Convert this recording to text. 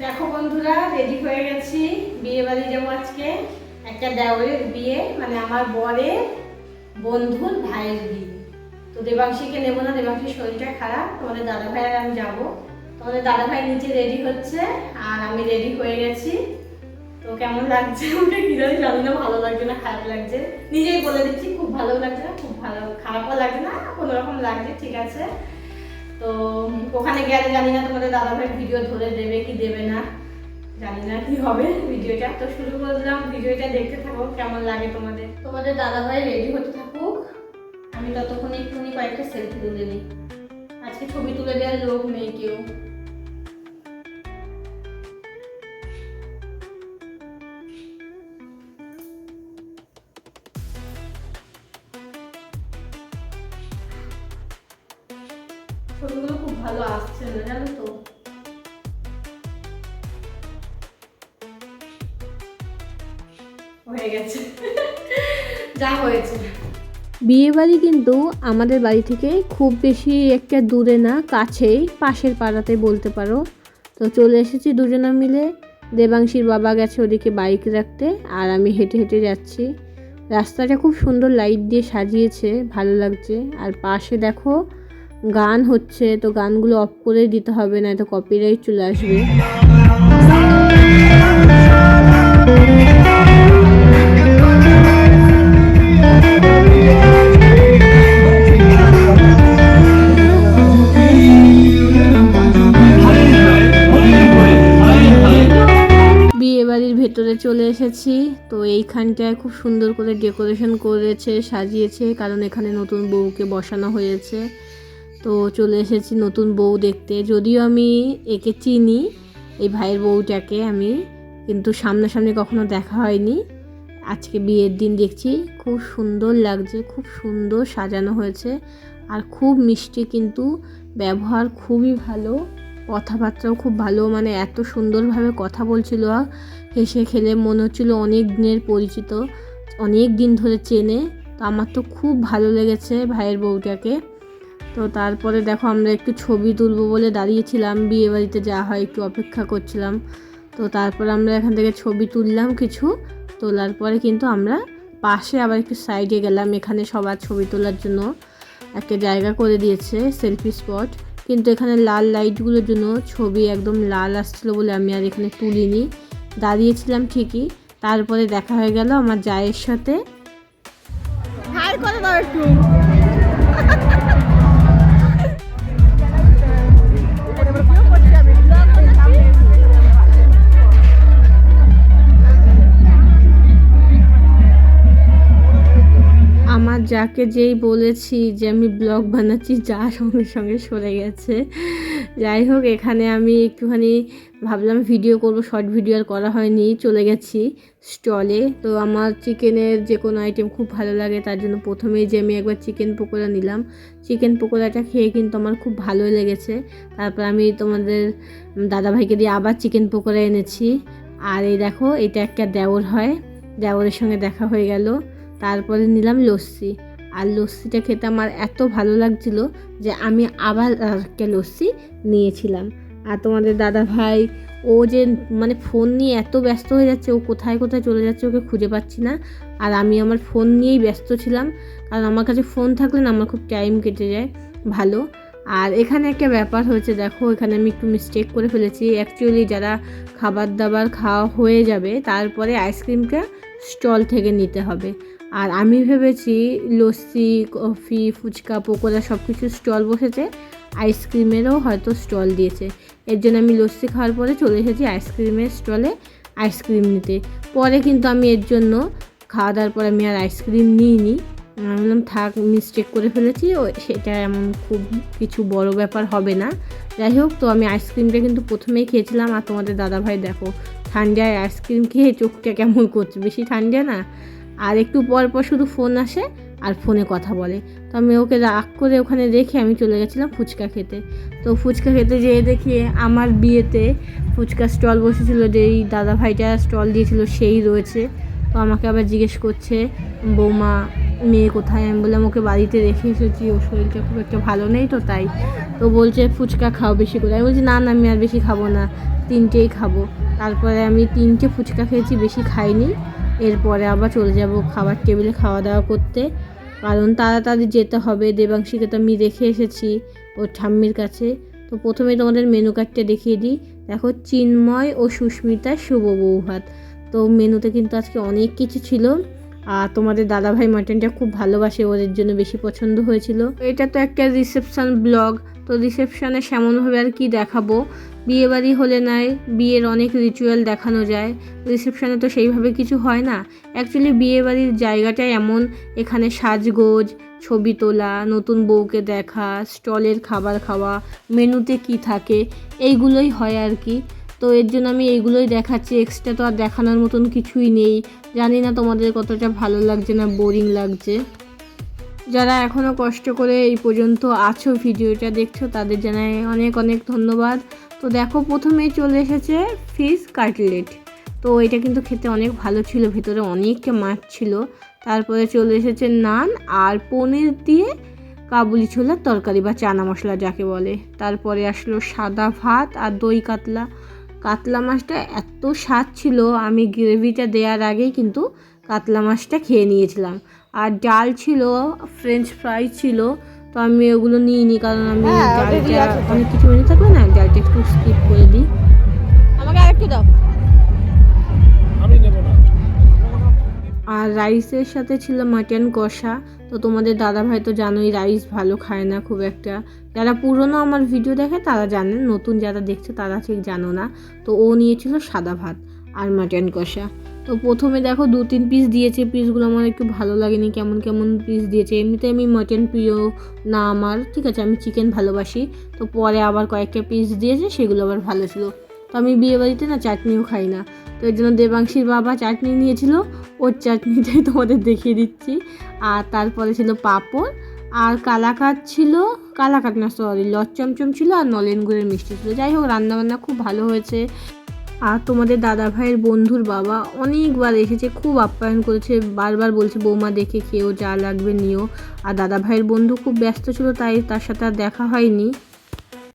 দেখো বন্ধুরা, রেডি হয়ে গেছি। বিয়ে বাড়ি যাবো আজকে। একটা দেওরের বিয়ে, মানে আমার বরের বন্ধুর ভাইয়ের বিয়ে। তো দেবাংশীকে নেবো না, দেবাংশীর শরীরটা খারাপ। তোমাদের দাদা ভাই আর আমি যাবো। তোমাদের দাদা ভাই নিচে রেডি হচ্ছে আর আমি রেডি হয়ে গেছি। তো কেমন লাগছে ওকে কি জানি না, ভালো লাগছে না খারাপ লাগছে। নিজেই বলে দিচ্ছি, খুব ভালো লাগছে না, খুব ভালো খারাপও লাগছে না, কোনো রকম লাগছে, ঠিক আছে। তো ওখানে গেলে জানি না তোমাদের দাদাভাই ভিডিও ধরে দেবে কি দেবে না, জানি না কি হবে ভিডিওটা। তো শুরু করলাম, ভিডিওটা দেখতে থাকো কেমন লাগে তোমাদের। তোমাদের দাদাভাই রেডি হতে থাকুক, আমি ততক্ষণ একটুখানি কয়েকটা সেলফি তুলে নিই। আজকে ছবি তুলে দেওয়ার লোক নেই কেউ। ছবিগুলো খুব ভালো আসছে না, জানো তো। হয়ে গেছে যা হয়েছে। বিয়েবাড়ি কিন্তু আমাদের বাড়ি থেকে খুব বেশি একটা দূরে না, কাছেই, পাশের পাড়াতে বলতে পারো। তো চলে এসেছি দুজনে মিলে। দেবাংশীর বাবা গেছে ওদিকে বাইক রাখতে, আর আমি হেঁটে হেঁটে যাচ্ছি। রাস্তাটা খুব সুন্দর লাইট দিয়ে সাজিয়েছে, ভালো লাগছে। আর পাশে দেখো গান হচ্ছে, তো গানগুলো অফ করে দিতে হবে, না তো কপিরাইট চলে আসবে। বিয়েবাড়ির ভেতরে চলে এসেছি। তো এইখানটায় খুব সুন্দর করে ডেকোরেশন করেছে, সাজিয়েছে, কারণ এখানে নতুন বউকে বসানো হয়েছে। তো চলে এসেছি নতুন বউ দেখতে। যদিও আমি একে চিনি, এই ভাইয়ের বউটাকে আমি, কিন্তু সামনাসামনি কখনো দেখা হয়নি। আজকে বিয়ের দিন দেখছি, খুব সুন্দর লাগছে, খুব সুন্দর সাজানো হয়েছে। আর খুব মিষ্টি, কিন্তু ব্যবহার খুবই ভালো, কথাবার্তাও খুব ভালো। মানে এত সুন্দরভাবে কথা বলছিল, হেসে খেলে মনে হচ্ছিল অনেক দিনের পরিচিত, অনেক দিন ধরে চেনে। তো আমার তো খুব ভালো লেগেছে ভাইয়ের বউটাকে। তো তারপরে দেখো আমরা একটু ছবি তুলবো বলে দাঁড়িয়েছিলাম, বিয়ে বাড়িতে যা হয় একটু অপেক্ষা করছিলাম। তো তারপর আমরা এখান থেকে ছবি তুললাম কিছু। তোলার পরে কিন্তু আমরা পাশে আবার একটু সাইডে গেলাম, এখানে সবার ছবি তোলার জন্য একটা জায়গা করে দিয়েছে, সেলফি স্পট। কিন্তু এখানে লাল লাইটগুলোর জন্য ছবি একদম লাল আসছিলো বলে আমি আর এখানে তুলিনি, দাঁড়িয়েছিলাম ঠিকই। তারপরে দেখা হয়ে গেল আমার জায়ের সাথে। হাই করে দাও একটু। আমার যাকে যেই বলেছি যে আমি ব্লগ বানাচ্ছি, যা সঙ্গে সঙ্গে সরে গেছে। যাই হোক, এখানে আমি একটুখানি ভাবলাম ভিডিও করব, শর্ট ভিডিও আর করা হয়নি। চলে গেছি স্টলে। তো আমার চিকেনের যে কোনো আইটেম খুব ভালো লাগে, তার জন্য প্রথমেই যে আমি একবার চিকেন পকোড়া নিলাম। চিকেন পকোড়াটা খেয়ে কিন্তু আমার খুব ভালোই লেগেছে। তারপর আমি তোমাদের দাদাভাইকে দিয়ে আবার চিকেন পকোড়া এনেছি। আর এই দেখো, এটা একটা দেওর হয়, দেওরের সঙ্গে দেখা হয়ে গেল। তারপরে নিলাম লস্যি। আর লস্যিটা খেতে আমার এত ভালো লাগছিল যে আমি আবার একটা লস্যি নিয়েছিলাম। আর তোমাদের দাদা ভাই, ও যে মানে ফোন নিয়ে এত ব্যস্ত হয়ে যাচ্ছে, ও কোথায় কোথায় চলে যাচ্ছে, ওকে খুঁজে পাচ্ছি না। আর আমি আমার ফোন নিয়েই ব্যস্ত ছিলাম, কারণ আমার কাছে ফোন থাকলে না আমার খুব টাইম কেটে যায় ভালো। আর এখানে একটা ব্যাপার হয়েছে, দেখো এখানে আমি একটু মিস্টেক করে ফেলেছি। অ্যাকচুয়ালি যারা খাবার দাবার খাওয়া হয়ে যাবে, তারপরে আইসক্রিমটা স্টল থেকে নিতে হবে। আর আমি ভেবেছি লস্যি, কফি, ফুচকা, পকোড়া সব কিছু স্টল বসেছে, আইসক্রিমেরও হয়তো স্টল দিয়েছে। এর জন্য আমি লস্যি খাওয়ার পরে চলে এসেছি আইসক্রিমের স্টলে আইসক্রিম নিতে। পরে কিন্তু আমি এর জন্য খাওয়া দাওয়ার পরে আমি আর আইসক্রিম নিইনি। আমি বললাম থাক, মিস্টেক করে ফেলেছি, সেটা এমন খুব কিছু বড় ব্যাপার হবে না। যাই হোক, তো আমি আইসক্রিমটা কিন্তু প্রথমেই খেয়েছিলাম। আর তোমাদের দাদাভাই দেখো, ঠান্ডায় আইসক্রিম খেয়ে চোখটা কেমন করছে, বেশি ঠান্ডা না। আর একটু পর পর শুধু ফোন আসে আর ফোনে কথা বলে। তো আমি ওকে রাগ করে ওখানে রেখে আমি চলে গেছিলাম ফুচকা খেতে। তো ফুচকা খেতে যেয়ে দেখি আমার বিয়েতে ফুচকা স্টল বসেছিল, যেই দাদা ভাইটা স্টল দিয়েছিল সেই রয়েছে। তো আমাকে আবার জিজ্ঞেস করছে বৌমা মেয়ে কোথায়। আমি বললাম ওকে বাড়িতে রেখে এসেছি, ওর শরীরটা খুব একটা ভালো নেই তো তাই। তো বলছে ফুচকা খাও বেশি করে। আমি বলছি না না আমি আর বেশি খাবো না, 3টেই খাবো। তারপরে আমি 3টে ফুচকা খেয়েছি, বেশি খাইনি। এরপরে আবার চলে যাব খাবার টেবিলে খাওয়া দাওয়া করতে, কারণ তাড়াতাড়ি যেতে হবে। দেবাংশীকে তো আমি রেখে এসেছি ওর ঠাম্মির কাছে। তো প্রথমে তোমাদের মেনু কার্ডটা দেখিয়ে দিই। দেখো চিন্ময় ও সুস্মিতার শুভ বৌভাত। তো মেনুতে কিন্তু আজকে অনেক কিছু ছিল। আর তোমাদের দাদাভাই মাটনটা খুব ভালোবাসে, ওদের জন্য বেশি পছন্দ হয়েছিল। এটা তো একটা রিসেপশন ব্লগ, তো রিসেপশনে সেমনভাবে আর কি দেখাবো। বিয়েবাড়ি হলে নয় বিয়ের অনেক রিচুয়াল দেখানো যায়, রিসেপশনে তো সেইভাবে কিছু হয় না। অ্যাকচুয়ালি বিয়েবাড়ির জায়গাটাই এমন, এখানে সাজগোজ, ছবি তোলা, নতুন বউকে দেখা, স্টলের খাবার খাওয়া, মেনুতে কি থাকে এইগুলোই হয় আর কি। তো এর জন্য আমি এইগুলোই দেখাচ্ছি, এক্সট্রা তো আর দেখানোর মতন কিছুই নেই। জানি না তোমাদের কতটা ভালো লাগছে না বোরিং লাগছে। যারা এখনও কষ্ট করে এই পর্যন্ত আছো ভিডিওটা দেখছো তাদের জানাই অনেক অনেক ধন্যবাদ। তো দেখো প্রথমেই চলে এসেছে ফিশ কাটলেট। তো এটা কিন্তু খেতে অনেক ভালো ছিল, ভেতরে অনেকটা মাছ ছিল। তারপরে চলে এসেছে নান আর পনির দিয়ে কাবুলি ছোলার তরকারি বা চানা মশলা যাকে বলে। তারপরে আসলো সাদা ভাত আর দই কাতলা। কাতলা মাছটা এত স্বাদ ছিল, আমি গ্রেভিটা দেওয়ার আগেই কিন্তু কাতলা মাছটা খেয়ে নিয়েছিলাম। আর ডাল ছিল, ফ্রেঞ্চ ফ্রাই ছিল। তো আমি ওগুলো নিইনি, কারণ আমি ডালটা অনেক কিছু মেনু থাকবে না, ডালটা একটু স্কিপ করে দিই। আমাকে আরেকটু দাও। আমি নেব না। আর রাইসের সাথে ছিল মাটন কষা। তো তোমাদের দাদাভাই তো জানোই রাইস ভালো খায় না খুব একটা। যারা পুরনো আমার ভিডিও দেখে তারা জানেন, নতুন যারা দেখছে তারা ঠিক জানো না। তো ও নিয়েছিল সাদা ভাত আর মাটন কষা। তো প্রথমে দেখো 2-3 পিস দিয়েছে, পিসগুলো আমার একটু ভালো লাগেনি, কেমন কেমন পিস দিয়েছে। এমনিতে আমি মাটন প্রিয় না আমার, ঠিক আছে আমি চিকেন ভালোবাসি। তো পরে আবার কয়েকটা পিস দিয়েছে, সেগুলো আবার ভালো ছিল। তো আমি বিয়েবাড়িতে না চাটনিও খাই না, তো এর জন্য দেবাংশীর বাবা চাটনি নিয়েছিল, ওর চাটনিটাই তোমাদের দেখিয়ে দিচ্ছি। আর তারপরে ছিল পাঁপড় আর কালাকাঁদ ছিল, কালাকাঁদ না সরি লচ্চমচম ছিল, আর নলেন গুড়ের মিষ্টি ছিল। যাই হোক রান্নাবান্না খুব ভালো হয়েছে। আর তোমাদের দাদা ভাইয়ের বন্ধুর বাবা অনেকবার এসেছে, খুব আপ্যায়ন করেছে, বারবার বলছে বৌমা দেখে খেয়েও, যা লাগবে নিও। আর দাদা ভাইয়ের বন্ধু খুব ব্যস্ত ছিল তাই তার সাথে আর দেখা হয়নি।